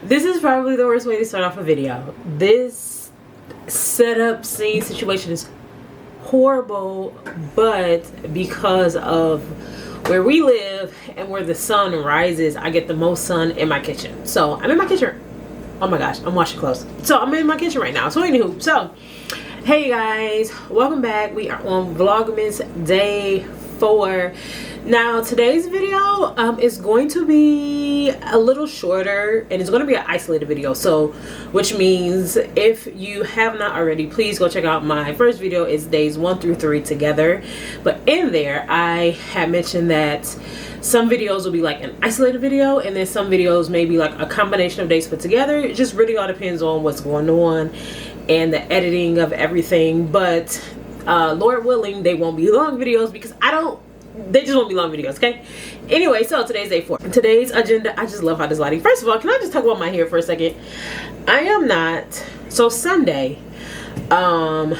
This is probably the worst way to start off a video. This setup scene situation is horrible, but because of where we live and where the sun rises, I get the most sun in my kitchen. So I'm in my kitchen. Oh my gosh, I'm washing clothes. So I'm in my kitchen right now. So anywho, so hey guys, welcome back. We are on Vlogmas day 4. Now today's video is going to be a little shorter, and it's going to be an isolated video, so which means if you have not already, please go check out my first video. It's days 1 through 3 together, but in there I had mentioned that some videos will be like an isolated video, and then some videos may be like a combination of days put together. It just really all depends on what's going on and the editing of everything. But Lord willing, they won't be long videos because they just won't be long videos, okay? Anyway, so today's day 4. Today's agenda, I just love how this lighting. First of all, can I just talk about my hair for a second? I am not, so Sunday, where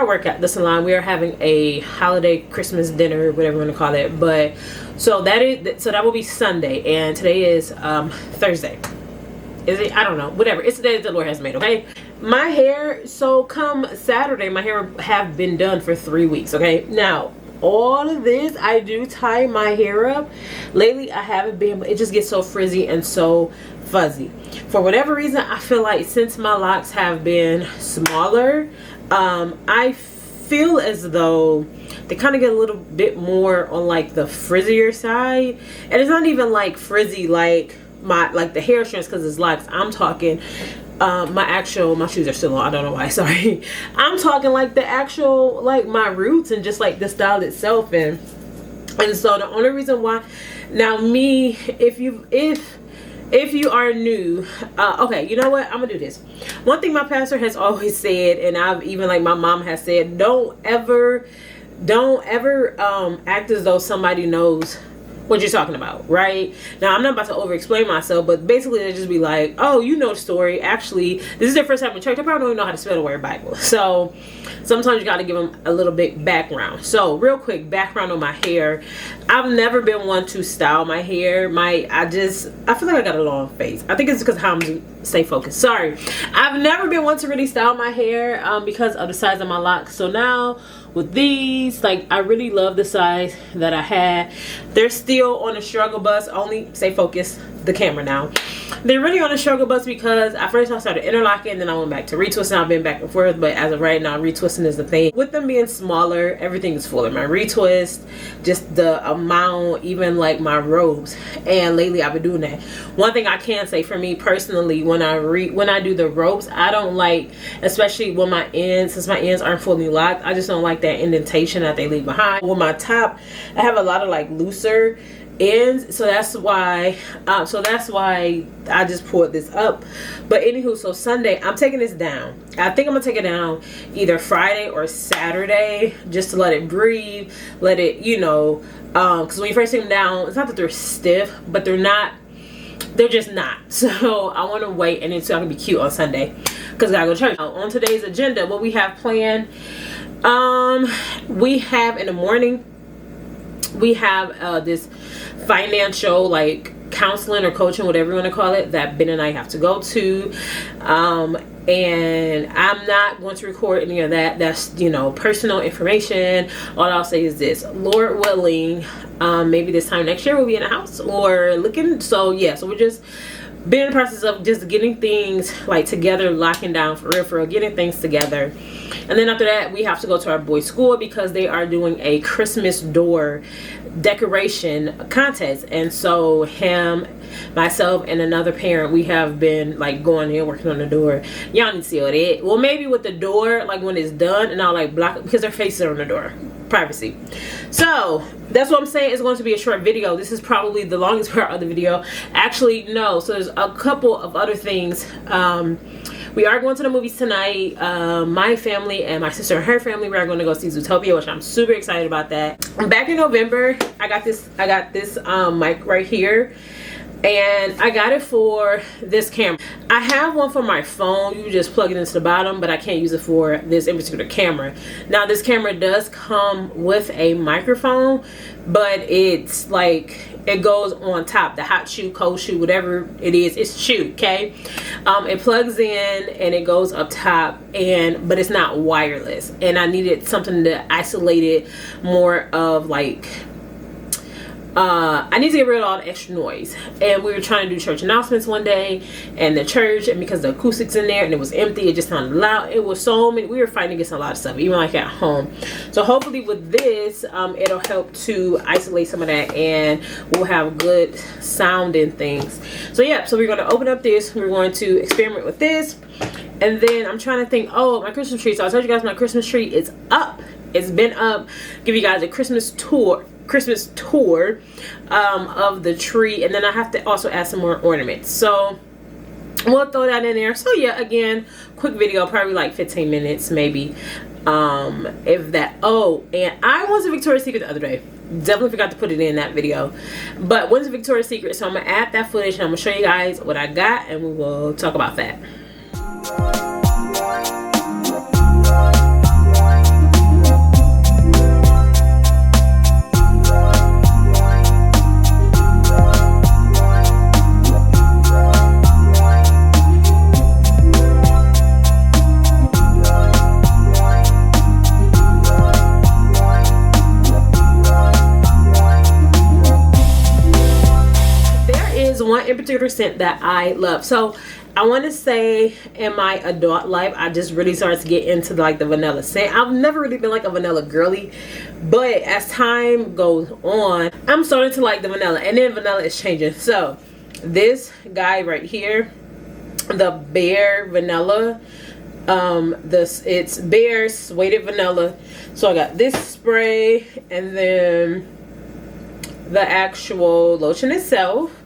I work at, the salon, we are having a holiday Christmas dinner, whatever you want to call it. But so that will be Sunday, and today is Thursday. Is it? I don't know. Whatever. It's the day that the Lord has made, okay? My hair, so come Saturday, my hair have been done for 3 weeks, okay? Now, all of this, I do tie my hair up. Lately, I haven't been, but it just gets so frizzy and so fuzzy. For whatever reason, I feel like since my locks have been smaller, I feel as though they kind of get a little bit more on like the frizzier side. And it's not even like frizzy like the hair strands because it's locks. I'm talking my shoes are still on, I don't know why, sorry. I'm talking like the actual, like my roots and just like the style itself. And so the only reason why, now me, if you are new, okay, you know what, I'm gonna do this. One thing my pastor has always said, and I've even, like, my mom has said, don't ever act as though somebody knows what you're talking about, right? Now, I'm not about to over explain myself, but basically they just be like, oh, you know the story. Actually, this is their first time in church. I probably don't even know how to spell the word Bible. So sometimes you got to give them a little bit background. So real quick background on my hair. I've never been one to style my hair. I feel like I got a long face. I think it's because how I'm stay focused. Sorry. I've never been one to really style my hair because of the size of my locks. So now with these, like, I really love the size that I had. They're still on a struggle bus. Only stay focused, the camera now. They're really on a struggle bus because at first I started interlocking, then I went back to retwisting. I've been back and forth, but as of right now, retwisting is the thing. With them being smaller, everything is fuller. My retwist, just the amount, even like my robes. And lately I've been doing that. One thing I can say for me personally, when I do the ropes, I don't like, especially when my ends, since my ends aren't fully locked, I just don't like that indentation that they leave behind. With my top, I have a lot of like looser ends, so that's why I just pulled this up. But anywho, so Sunday I'm taking this down. I think I'm gonna take it down either Friday or Saturday, just to let it breathe, let it, you know, because when you first take them down, it's not that they're stiff, but they're just not. So I want to wait and it's gonna be cute on Sunday because I gotta go to church. On today's agenda, what we have planned, we have in the morning, we have this financial, like, counseling or coaching, whatever you want to call it, that Ben and I have to go to. And I'm not going to record any of that. That's, you know, personal information. All I'll say is this: Lord willing, maybe this time next year we'll be in a house or looking. So yeah, so we're just been in the process of just getting things like together, locking down for real, getting things together. And then after that, we have to go to our boys' school because they are doing a Christmas door decoration contest. And so him, myself, and another parent, we have been like going in working on the door. Y'all need to see all that. Well, maybe with the door, like when it's done, and I'll like block it because their faces are on the door. Privacy. So that's what I'm saying. It's going to be a short video. This is probably the longest part of the video. Actually, no. So there's a couple of other things. We are going to the movies tonight. My family and my sister and her family, we are going to go see Zootopia, which I'm super excited about that. Back in November, I got this mic right here. And I got it for this camera. I have one for my phone. You just plug it into the bottom, but I can't use it for this in particular camera. Now this camera does come with a microphone, but it's like, it goes on top. The hot shoe, cold shoe, whatever it is, it's shoe, okay? It plugs in and it goes up top, but it's not wireless. And I needed something to isolate it more of like, I need to get rid of all the extra noise. And we were trying to do church announcements one day, and the church, and because the acoustics in there and it was empty, it just sounded loud. It was so many, we were fighting against a lot of stuff, even like at home. So hopefully with this, it'll help to isolate some of that, and we'll have good sound and things. So yeah, so we're going to open up this, we're going to experiment with this, and then I'm trying to think, oh, my Christmas tree. So I told you guys my Christmas tree is up. It's been up. Give you guys a Christmas tour of the tree, and then I have to also add some more ornaments, so we'll throw that in there. So yeah, again, quick video, probably like 15 minutes maybe, if that. Oh, and I was a Victoria's Secret the other day, definitely forgot to put it in that video, but went to Victoria's Secret, so I'm gonna add that footage and I'm gonna show you guys what I got, and we will talk about that. One in particular scent that I love. So I want to say in my adult life, I just really started to get into like the vanilla scent. I've never really been like a vanilla girly, but as time goes on, I'm starting to like the vanilla, and then vanilla is changing. So this guy right here, the Bare Vanilla, it's Bare Suede Vanilla. So I got this spray, and then the actual lotion itself.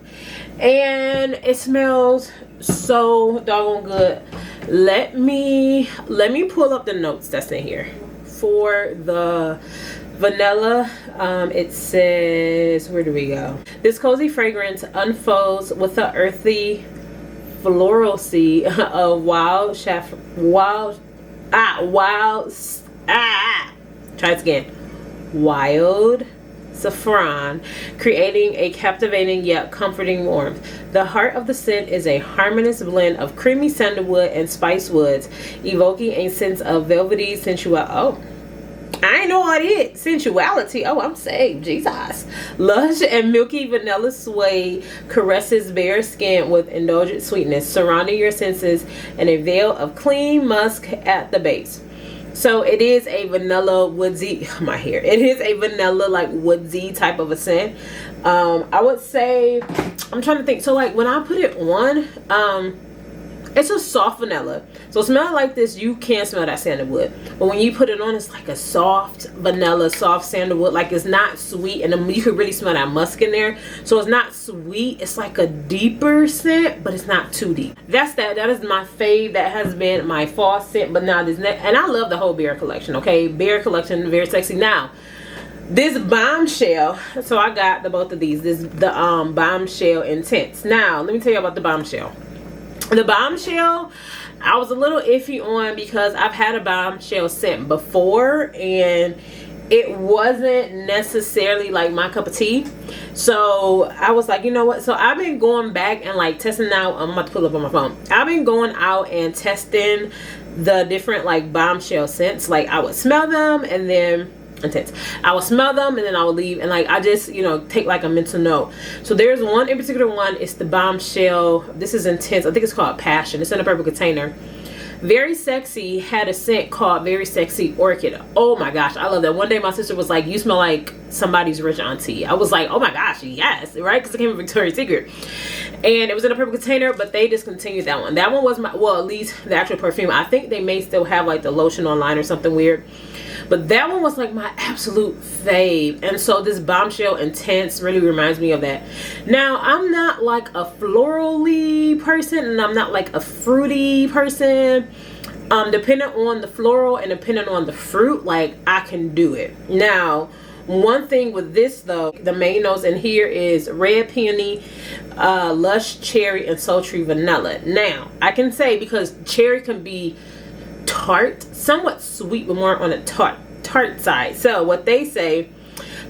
And it smells so doggone good. Let me pull up the notes that's in here. For the vanilla, it says, where do we go? This cozy fragrance unfolds with the earthy floralcy of wild saffron, creating a captivating yet comforting warmth. The heart of the scent is a harmonious blend of creamy sandalwood and spice woods, evoking a sense of velvety sensuality. Oh, I know what it is. Sensuality. Oh, I'm saved. Jesus. Lush and milky vanilla suede caresses bare skin with indulgent sweetness, surrounding your senses in a veil of clean musk at the base. So it is a vanilla woodsy, my hair. It is a vanilla like woodsy type of a scent. I would say, I'm trying to think. So like when I put it on, it's a soft vanilla. So smell like this, you can smell that sandalwood. But when you put it on, it's like a soft vanilla, soft sandalwood. Like it's not sweet, and you can really smell that musk in there. So it's not sweet. It's like a deeper scent, but it's not too deep. That is my fave. That has been my fall scent. But now this next, and I love the whole Bare collection. Okay, Bare collection, very sexy. Now this Bombshell, so I got both of these. The Bombshell Intense. Now let me tell you about the Bombshell. The Bombshell, I was a little iffy on because I've had a Bombshell scent before and it wasn't necessarily like my cup of tea. So I was like, you know what? So I've been going back and like testing out. I'm about to pull up on my phone. I've been going out and testing the different like Bombshell scents. Like I would smell them and then intense. I would smell them and then I would leave, and like I just, you know, take like a mental note. So there's one in particular one, it's the Bombshell. This is intense. I think it's called Passion. It's in a purple container. Very Sexy had a scent called Very Sexy Orchid. Oh my gosh, I love that. One day my sister was like, you smell like somebody's rich auntie. I was like, oh my gosh, yes, right? Because it came from Victoria's Secret. And it was in a purple container, but they discontinued that one. That one was my, well, at least the actual perfume. I think they may still have like the lotion online or something weird. But that one was like my absolute fave. And so this Bombshell Intense really reminds me of that. Now, I'm not like a florally person and I'm not like a fruity person. Depending on the floral and depending on the fruit, like I can do it. Now, one thing with this though, the main notes in here is red peony, lush cherry, and sultry vanilla. Now, I can say because cherry can be tart, somewhat sweet, but more on the tart side. So what they say,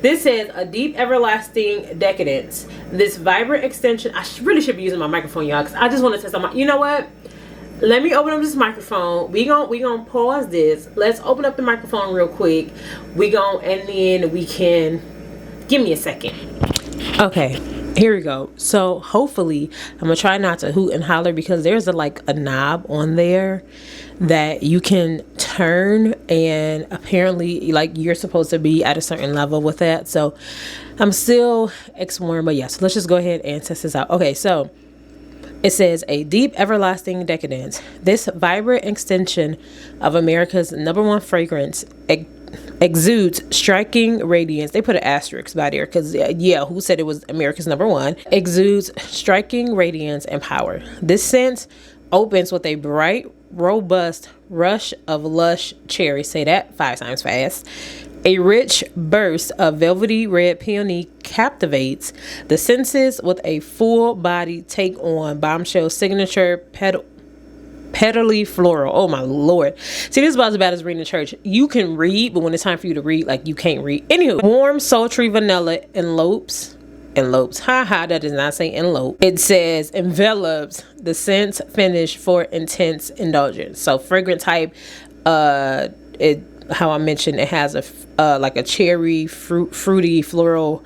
This says a deep everlasting decadence. This vibrant extension. I really should be using my microphone, y'all, because I just want to test on you know what? Let me open up this microphone. We gonna pause this. Let's open up the microphone real quick. And then we can, give me a second. Okay, here we go. So hopefully I'm gonna try not to hoot and holler, because there's a knob on there that you can turn, and apparently like you're supposed to be at a certain level with that. So I'm still exploring, but yeah, so let's just go ahead and test this out. Okay, so it says a deep everlasting decadence. This vibrant extension of America's #1 fragrance exudes striking radiance. They put an asterisk by there because yeah, who said it was America's #1? Exudes striking radiance and power. This scent opens with a bright, robust rush of lush cherry. Say that 5 times fast. A rich burst of velvety red peony captivates the senses with a full body take on Bombshell's signature petally floral. Oh my lord. See, this is about as bad as reading in church. You can read, but when it's time for you to read, like, you can't read. Anywho, warm, sultry vanilla envelopes. Haha, that does not say envelope. It says envelops the scent finish for intense indulgence. So fragrant type, how I mentioned, it has a cherry fruity floral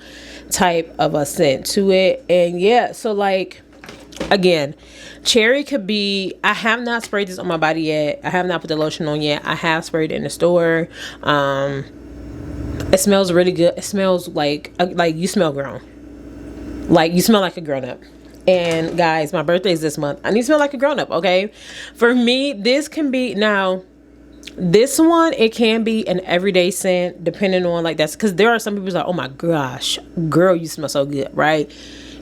type of a scent to it. And yeah, so like, again, cherry could be, I have not sprayed this on my body yet. I have not put the lotion on yet. I have sprayed it in the store. It smells really good. It smells like you smell grown. Like you smell like a grown up. And guys, my birthday is this month. I need to smell like a grown up, okay? For me, this can be, now this one, it can be an everyday scent depending on, like, that's because there are some people like, oh my gosh, girl, you smell so good, right?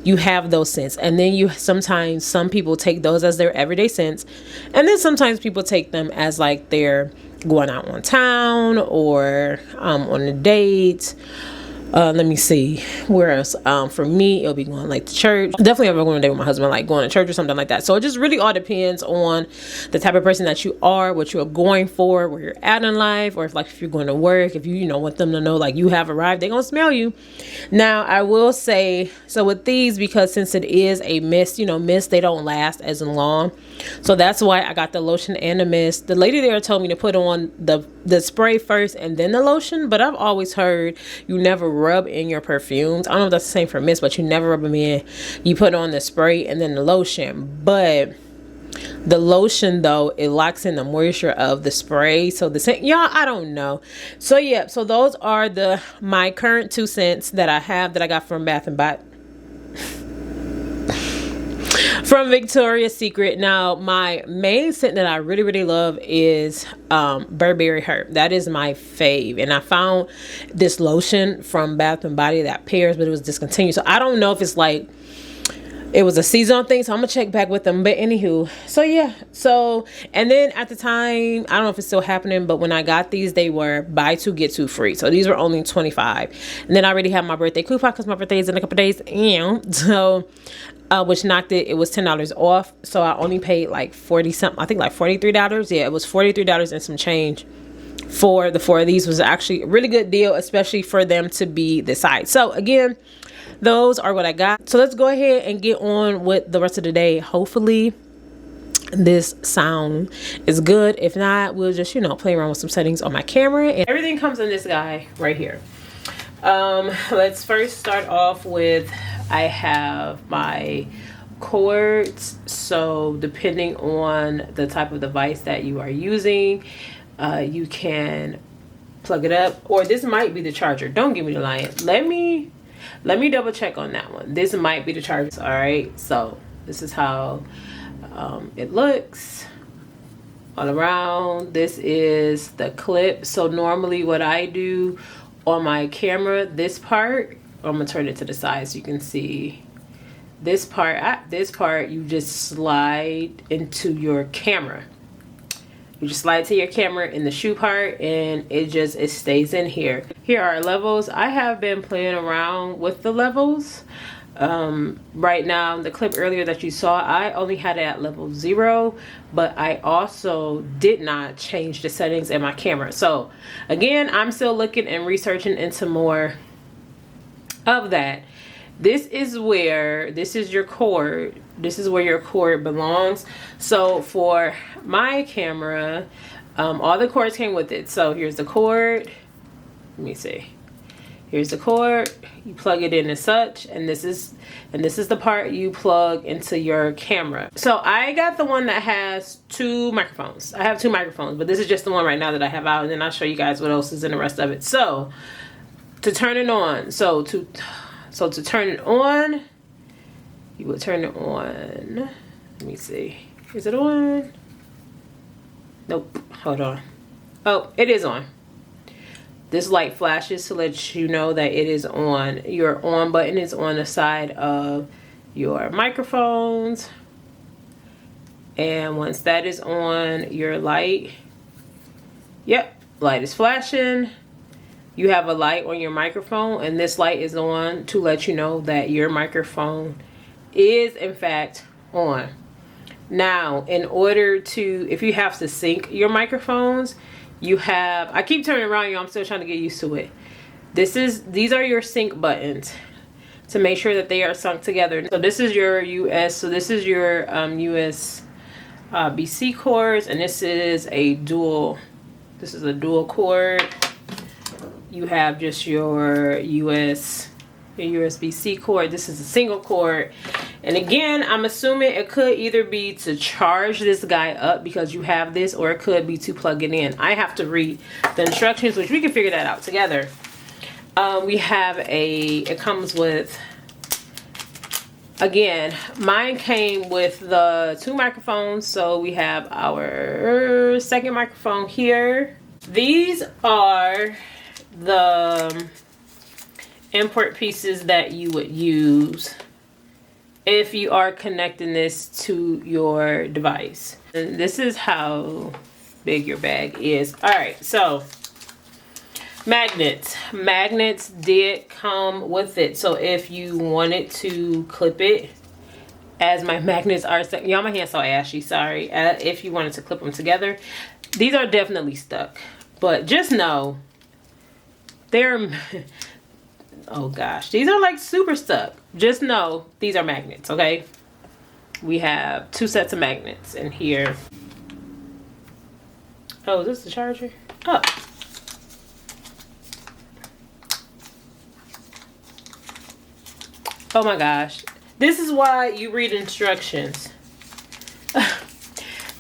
You have those scents, and then sometimes some people take those as their everyday scents, and then sometimes people take them as like they're going out on town or on a date. Let me see where else. For me, it'll be going like to church. Definitely, if I'm going on a date with my husband, like going to church or something like that. So it just really all depends on the type of person that you are, what you're going for, where you're at in life, or if you're going to work, if you want them to know like you have arrived, they're gonna smell you. Now I will say, so with these, because since it is a mist, mist, they don't last as long. So that's why I got the lotion and the mist. The lady there told me to put on the spray first and then the lotion, but I've always heard you never rub in your perfumes. I don't know if that's the same for mist, but you never rub them in. You put on the spray and then the lotion. But the lotion, though, it locks in the moisture of the spray. So the scent, y'all, I don't know. So yeah, so those are my current 2 scents that I have, that I got from Bath and Body. From Victoria's Secret. Now, my main scent that I really, really love is Burberry Herb. That is my fave. And I found this lotion from Bath and Body that pairs, but it was discontinued. So I don't know if it's like it was a seasonal thing. So I'm going to check back with them. But anywho, so yeah. So, and then at the time, I don't know if it's still happening, but when I got these, they were buy 2, get 2 free. So these were only $25. And then I already had my birthday coupon because my birthday is in a couple days. So which knocked it was $10 off, so I only paid like 40 something, I think like $43. Yeah, it was $43 and some change for the 4 of these. Was actually a really good deal, especially for them to be this size. So again, those are what I got. So let's go ahead and get on with the rest of the day. Hopefully this sound is good. If not, we'll just play around with some settings on my camera, and everything comes in this guy right here. Let's first start off with, I have my cords. So depending on the type of device that you are using, you can plug it up, or this might be the charger. Don't give me the line. Let me double check on that one. This might be the charger. All right, so this is how it looks all around. This is the clip. So normally what I do on my camera, this part, I'm gonna turn it to the side so you can see this part. This part, you just slide into your camera. You just slide to your camera in the shoe part, and it stays in here. Here are levels. I have been playing around with the levels. Right now, the clip earlier that you saw, I only had it at level 0, but I also did not change the settings in my camera. So again, I'm still looking and researching into more of that, this is your cord. This is where your cord belongs. So for my camera, all the cords came with it. So here's the cord. Let me see. Here's the cord. You plug it in as such, and this is the part you plug into your camera. So I got the one that has 2 microphones. I have 2 microphones, but this is just the one right now that I have out, and then I'll show you guys what else is in the rest of it. So to turn it on, so to turn it on, you will turn it on. Let me see. Is it on? Nope. Hold on. Oh, it is on. This light flashes to let you know that it is on. Your on button is on the side of your microphones. And once that is on, your light, yep, light is flashing. You have a light on your microphone, and this light is on to let you know that your microphone is in fact on. Now, in order to, if you have to sync your microphones, you have, I keep turning around, y'all, I'm still trying to get used to it. These are your sync buttons to make sure that they are sunk together. So this is your this is your USB-C cords, and this is a dual cord. You have just your USB-C cord. This is a single cord. And again, I'm assuming it could either be to charge this guy up because you have this, or it could be to plug it in. I have to read the instructions, which we can figure that out together. We have it comes with, again, mine came with the 2 microphones. So we have our second microphone here. These are the import pieces that you would use if you are connecting this to your device. And this is how big your bag is. All right, so magnets did come with it. So if you wanted to clip it, as my magnets are stuck, y'all, my hand's so ashy, sorry. If you wanted to clip them together, these are definitely stuck, but just know they're oh gosh, these are like super stuck. Just know these are magnets, okay? We have 2 sets of magnets in here. Oh, is this the charger? Oh. Oh my gosh. This is why you read instructions.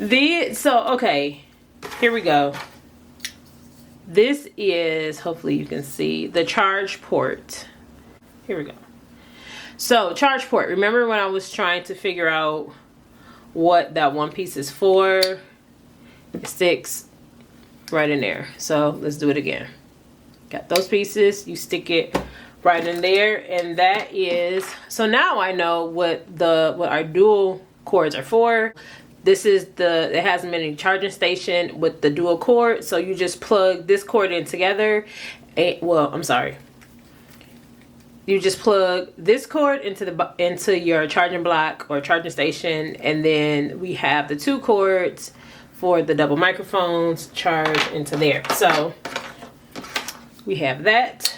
Okay, here we go. This is, hopefully you can see, the charge port. Here we go. So, charge port. Remember when I was trying to figure out what that one piece is for? It sticks right in there. So, let's do it again. Got those pieces. You stick it right in there. And that is, so now I know what our dual cords are for. This is it has a mini charging station with the dual cord. So you just plug this cord in together. You just plug this cord into your charging block or charging station, and then we have the 2 cords for the double microphones charged into there. So we have that.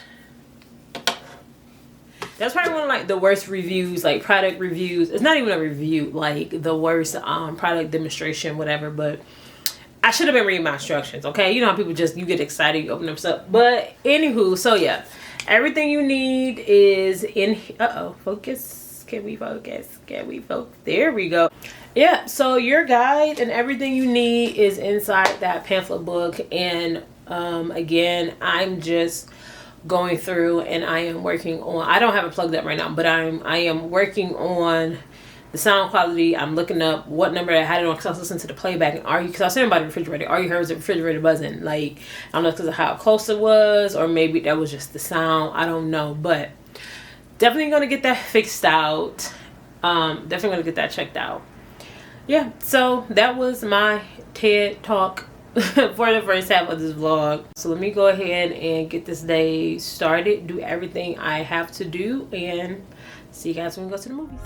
That's probably one of like the worst reviews, like product reviews. It's not even a review, like the worst product demonstration, whatever. But I should have been reading my instructions, okay? You know how people you get excited, you open them up. But anywho, so yeah, everything you need is in. Focus. Can we focus? Can we focus? There we go. Yeah. So your guide and everything you need is inside that pamphlet book. And again, I'm just going through and I am working on, I don't have it plugged up right now, but I am working on the sound quality. I'm looking up what number I had it on, because I was listening to the playback, and because I was saying about the refrigerator, all you heard was the refrigerator buzzing. Like, I don't know if because of how close it was, or maybe that was just the sound, I don't know, but definitely gonna get that fixed out. Definitely gonna get that checked out. Yeah, so that was my TED talk for the first half of this vlog. So let me go ahead and get this day started, do everything I have to do, and see you guys when we go to the movies.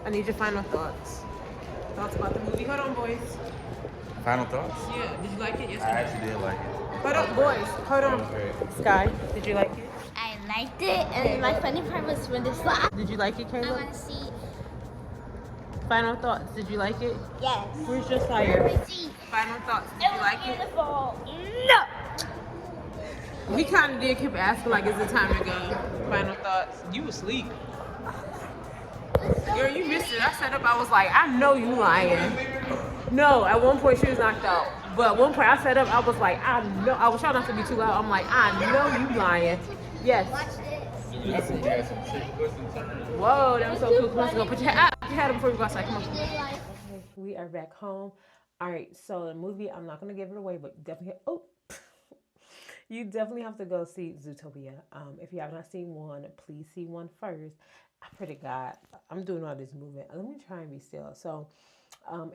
I need your final thoughts. Thoughts about the movie. Hold on, boys. Final thoughts? Yeah, did you like it? Yes, I actually did like it. Hold on, boys. Hold on. Sky, did you like it? I liked it, and my funny part was when this laugh. Did you like it, I Caleb? want to see. Final thoughts. Did you like it? Yes. Where's your fire? See. Final thoughts. Did you like it? Beautiful. No. We kind of did keep asking, like, is it time to go? Final thoughts. You asleep. Girl, you missed it. I set up. I was like, I know you lying. No, at one point she was knocked out. But at one point I set up. I was like, I know. I was trying not to be too loud. I'm like, I know you lying. Yes. Watch this. Whoa, that was so cool. Let's go. Put your hat on before we go outside. Come on. Okay, we are back home. All right. So the movie, I'm not gonna give it away, but definitely. Oh. You definitely have to go see Zootopia. If you have not seen one, please see one first. I pray to God, I'm doing all this movement. Let me try and be still. So,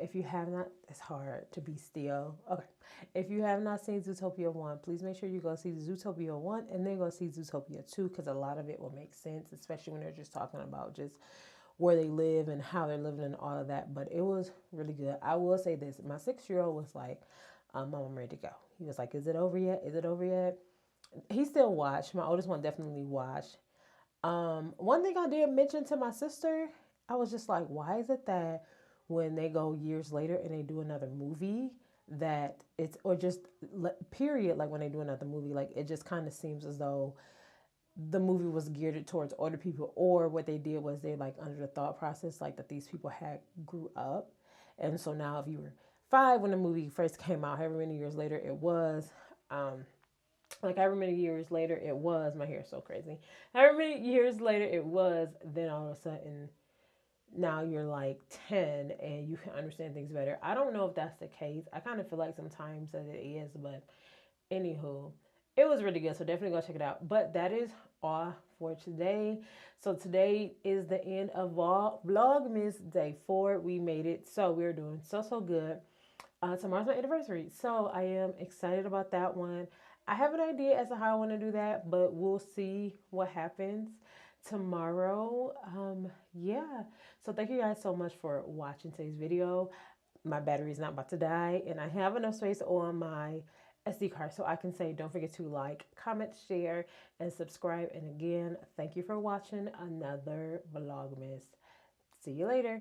if you have not, it's hard to be still. Okay. If you have not seen Zootopia 1, please make sure you go see Zootopia 1 and then go see Zootopia 2 because a lot of it will make sense, especially when they're just talking about just where they live and how they're living and all of that. But it was really good. I will say this. My 6-year-old was like, Mom, I'm ready to go. He was like, is it over yet? Is it over yet? He still watched. My oldest one definitely watched. One thing I did mention to my sister, I was just like, why is it that when they go years later and they do another movie that it's, or just period, like when they do another movie, like it just kind of seems as though the movie was geared towards older people, or what they did was they like under the thought process like that these people had grew up. And so now if you were 5 when the movie first came out, however many years later it was, like however many years later it was, my hair is so crazy. However many years later it was, then all of a sudden now you're like 10 and you can understand things better. I don't know if that's the case. I kind of feel like sometimes that it is, but anywho, it was really good. So definitely go check it out. But that is all for today. So today is the end of Vlogmas Day 4. We made it. So we're doing so good. Tomorrow's my anniversary. So I am excited about that one. I have an idea as to how I want to do that, but we'll see what happens tomorrow. Yeah. So thank you guys so much for watching today's video. My battery is not about to die, and I have enough space on my SD card so I can say don't forget to like, comment, share, and subscribe. And again, thank you for watching another Vlogmas. See you later.